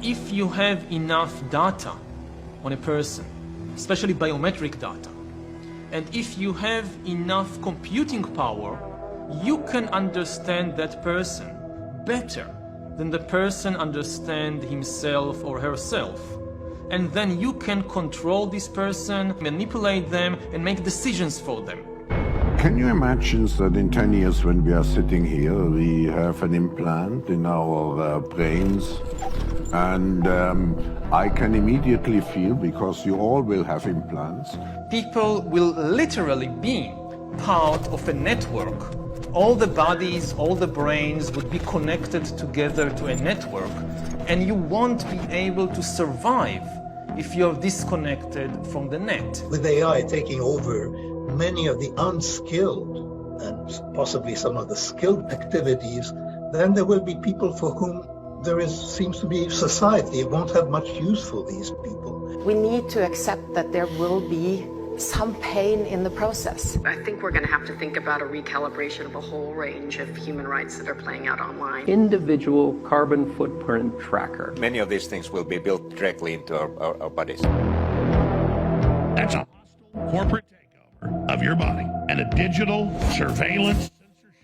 if you have enough data on a person, especially biometric data, and if you have enough computing power, you can understand that person better than the person understands himself or herself. And then you can control this person, manipulate them, and make decisions for them. Can you imagine that in 10 years when we are sitting here, we have an implant in our brains, and I can immediately feel, because you all will have implants. People will literally be part of a network. All the bodies, all the brains would be connected together to a network, and you won't be able to survive if you're disconnected from the net. With AI taking over many of the unskilled and possibly some of the skilled activities, then there will be people for whom seems to be society. It won't have much use for these people. We need to accept that there will be some pain in the process. I think we're going to have to think about a recalibration of a whole range of human rights that are playing out online. Individual carbon footprint tracker. Many of these things will be built directly into our bodies. That's a hostile corporate takeover of your body and a digital surveillance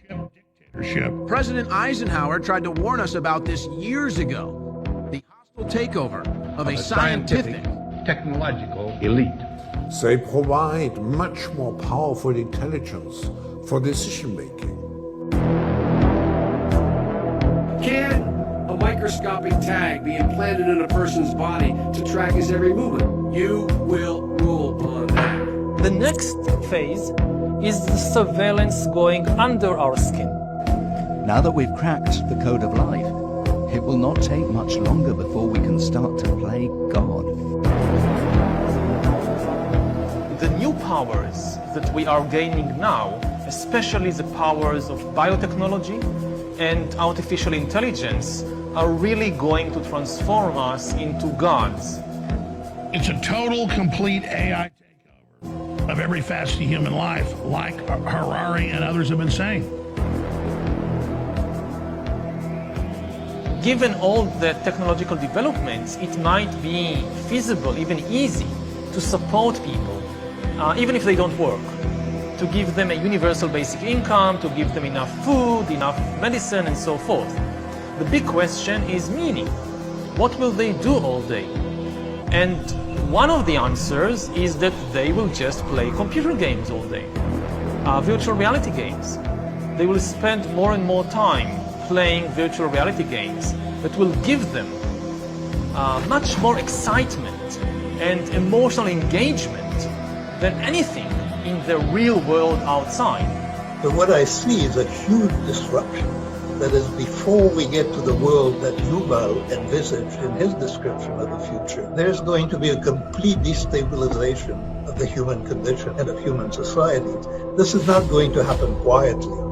censorship dictatorship. President Eisenhower tried to warn us about this years ago. The hostile takeover of a scientific, technological elite. They provide much more powerful intelligence for decision making. Can a microscopic tag be implanted in a person's body to track his every movement? You will rule on that. The next phase is the surveillance going under our skin. Now that we've cracked the code of life, it will not take much longer before we can start to play God. The new powers that we are gaining now, especially the powers of biotechnology and artificial intelligence, are really going to transform us into gods. It's a total, complete AI takeover of every facet of human life, like Harari and others have been saying. Given all the technological developments, it might be feasible, even easy, to support people, even if they don't work, to give them a universal basic income, to give them enough food, enough medicine, and so forth. The big question is meaning. What will they do all day? And one of the answers is that they will just play computer games all day, virtual reality games. They will spend more and more time playing virtual reality games that will give them much more excitement and emotional engagement than anything in the real world outside. But what I see is a huge disruption. That is, before we get to the world that Yuval envisaged in his description of the future, there's going to be a complete destabilization of the human condition and of human societies. This is not going to happen quietly.